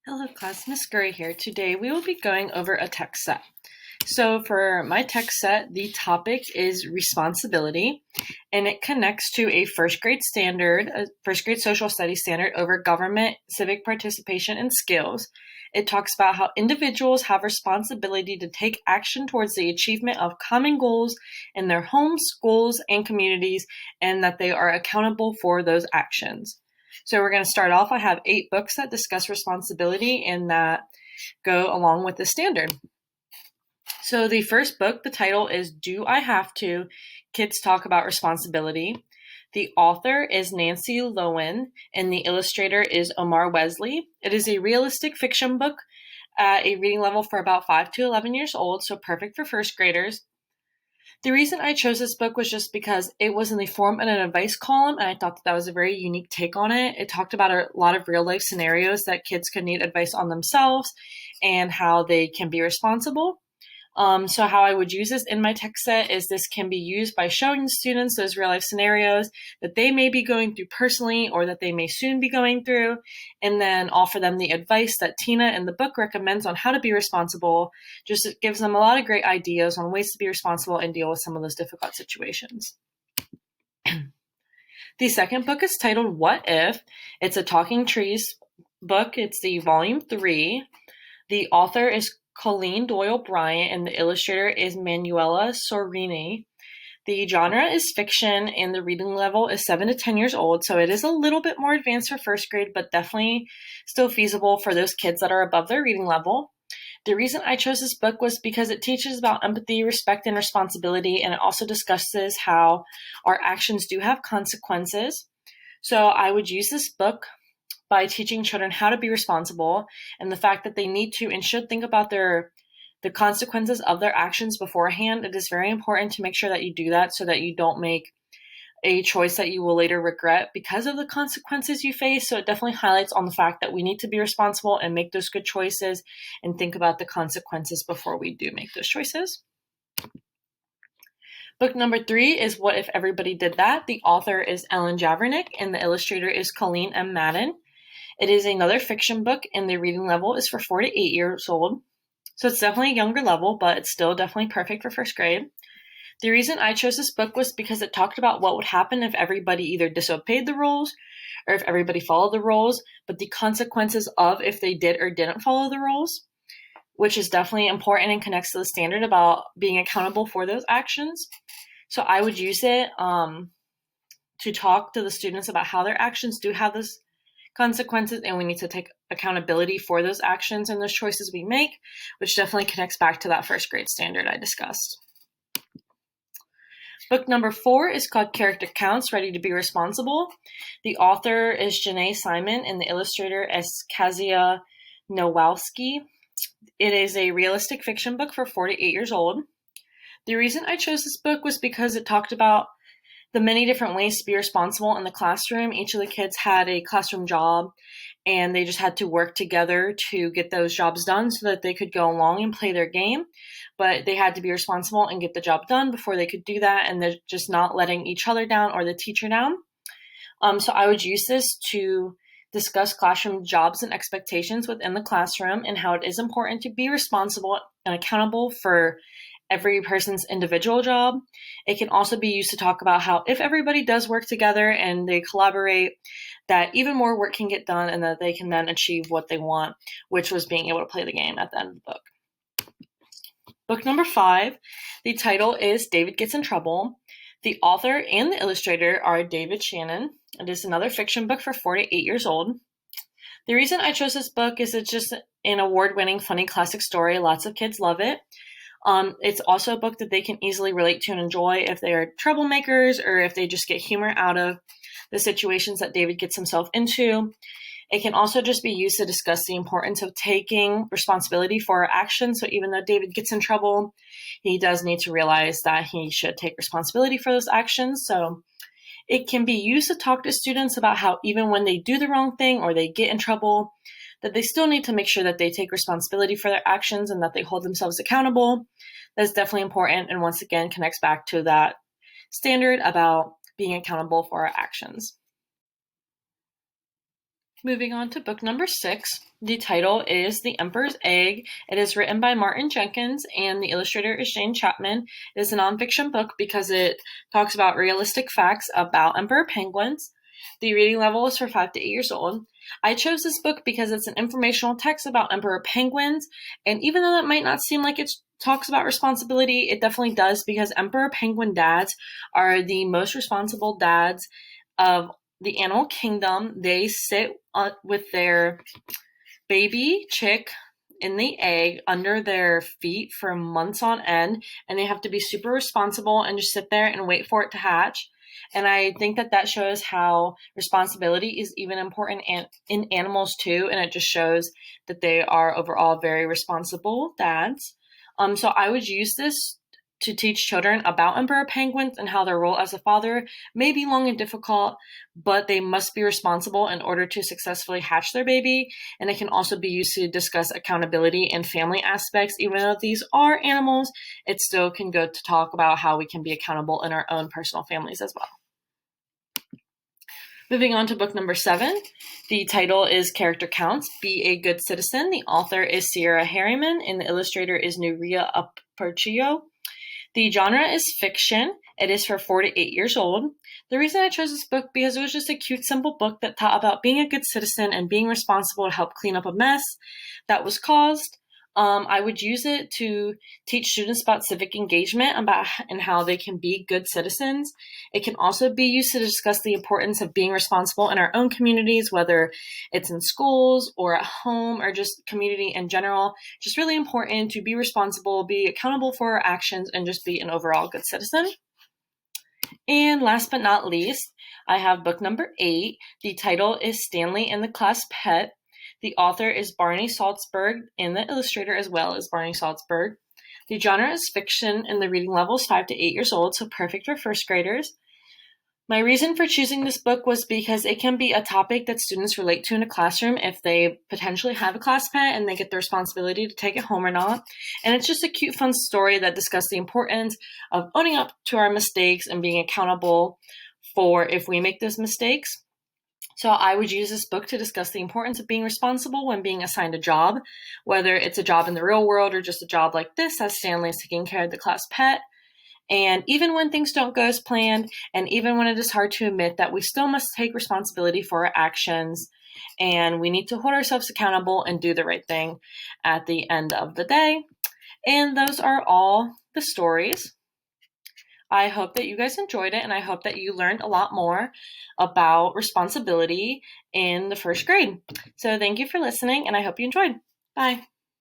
Hello class, Miss Gurry here. Today we will be going over a text set. So for my text set, the topic is responsibility, and it connects to a first grade social studies standard over government, civic participation, and skills. It talks about how individuals have responsibility to take action towards the achievement of common goals in their homes, schools, and communities, and that they are accountable for those actions. So we're going to start off. I have 8 books that discuss responsibility and that go along with the standard. So the first book, the title is Do I Have to? Kids Talk About Responsibility. The author is Nancy Loewen, and the illustrator is Omar Wesley. It is a realistic fiction book at a reading level for about 5 to 11 years old, so perfect for first graders. The reason I chose this book was just because it was in the form of an advice column, and I thought that was a very unique take on it. It talked about a lot of real-life scenarios that kids could need advice on themselves and how they can be responsible. So how I would use this in my text set is this can be used by showing the students those real life scenarios that they may be going through personally or that they may soon be going through, and then offer them the advice that Tina in the book recommends on how to be responsible. Just it gives them a lot of great ideas on ways to be responsible and deal with some of those difficult situations. The second book is titled What If? It's a Talking Trees book. It's the volume 3. The author is Colleen Doyle Bryant, and the illustrator is Manuela Sorini. The genre is fiction, and the reading level is 7 to 10 years old, so it is a little bit more advanced for first grade, but definitely still feasible for those kids that are above their reading level. The reason I chose this book was because it teaches about empathy, respect, and responsibility, and it also discusses how our actions do have consequences. So I would use this book by teaching children how to be responsible and the fact that they need to and should think about the consequences of their actions beforehand. It is very important to make sure that you do that so that you don't make a choice that you will later regret because of the consequences you face. So it definitely highlights on the fact that we need to be responsible and make those good choices and think about the consequences before we do make those choices. Book number 3 is What If Everybody Did That? The author is Ellen Javernick, and the illustrator is Colleen M. Madden. It is another fiction book, and the reading level is for 4 to 8 years old. So it's definitely a younger level, but it's still definitely perfect for first grade. The reason I chose this book was because it talked about what would happen if everybody either disobeyed the rules or if everybody followed the rules, but the consequences of if they did or didn't follow the rules, which is definitely important and connects to the standard about being accountable for those actions. So I would use it to talk to the students about how their actions do have those consequences, and we need to take accountability for those actions and those choices we make, which definitely connects back to that first grade standard I discussed. Book number 4 is called Character Counts, Ready to Be Responsible. The author is Janae Simon, and the illustrator is Kazia Nowalski. It is a realistic fiction book for 4 to 8 years old. The reason I chose this book was because it talked about the many different ways to be responsible in the classroom. Each of the kids had a classroom job, and they just had to work together to get those jobs done so that they could go along and play their game. But they had to be responsible and get the job done before they could do that, and they're just not letting each other down or the teacher down. So I would use this to discuss classroom jobs and expectations within the classroom and how it is important to be responsible and accountable for every person's individual job. It can also be used to talk about how if everybody does work together and they collaborate, that even more work can get done and that they can then achieve what they want, which was being able to play the game at the end of the book. Book number 5, the title is David Gets in Trouble. The author and the illustrator are David Shannon. It is another fiction book for 4 to 8 years old. The reason I chose this book is it's just an award-winning, funny classic story. Lots of kids love it. It's also a book that they can easily relate to and enjoy if they are troublemakers or if they just get humor out of the situations that David gets himself into. It can also just be used to discuss the importance of taking responsibility for our actions. So even though David gets in trouble, he does need to realize that he should take responsibility for those actions. So it can be used to talk to students about how even when they do the wrong thing or they get in trouble, that they still need to make sure that they take responsibility for their actions and that they hold themselves accountable. That's definitely important, and once again connects back to that standard about being accountable for our actions. Moving on to book number 6. The title is The Emperor's Egg. It is written by Martin Jenkins and the illustrator is Jane Chapman. It is a nonfiction book because it talks about realistic facts about emperor penguins. The reading level is for 5 to 8 years old. I chose this book because it's an informational text about emperor penguins, and even though that might not seem like it talks about responsibility, it definitely does, because emperor penguin dads are the most responsible dads of the animal kingdom. They sit with their baby chick in the egg under their feet for months on end, and they have to be super responsible and just sit there and wait for it to hatch. And I think that shows how responsibility is even important in animals too, and it just shows that they are overall very responsible dads. So I would use this to teach children about emperor penguins and how their role as a father may be long and difficult, but they must be responsible in order to successfully hatch their baby. And it can also be used to discuss accountability and family aspects. Even though these are animals, it still can go to talk about how we can be accountable in our own personal families as well. Moving on to book number 7. The title is Character Counts, Be a Good Citizen. The author is Sierra Harriman and the illustrator is Nuria Aparicio. The genre is fiction. It is for 4 to 8 years old. The reason I chose this book because it was just a cute, simple book that taught about being a good citizen and being responsible to help clean up a mess that was caused. I would use it to teach students about civic engagement and how they can be good citizens. It can also be used to discuss the importance of being responsible in our own communities, whether it's in schools or at home or just community in general. Just really important to be responsible, be accountable for our actions, and just be an overall good citizen. And last but not least, I have book number 8. The title is Stanley and the Class Pet. The author is Barney Salzberg, and the illustrator as well is Barney Salzberg. The genre is fiction, and the reading level is 5 to 8 years old, so perfect for first graders. My reason for choosing this book was because it can be a topic that students relate to in a classroom if they potentially have a class pet and they get the responsibility to take it home or not. And it's just a cute, fun story that discusses the importance of owning up to our mistakes and being accountable for if we make those mistakes. So I would use this book to discuss the importance of being responsible when being assigned a job, whether it's a job in the real world or just a job like this, as Stanley is taking care of the class pet. And even when things don't go as planned, and even when it is hard to admit that we still must take responsibility for our actions, and we need to hold ourselves accountable and do the right thing at the end of the day. And those are all the stories. I hope that you guys enjoyed it, and I hope that you learned a lot more about responsibility in the first grade. So thank you for listening, and I hope you enjoyed. Bye.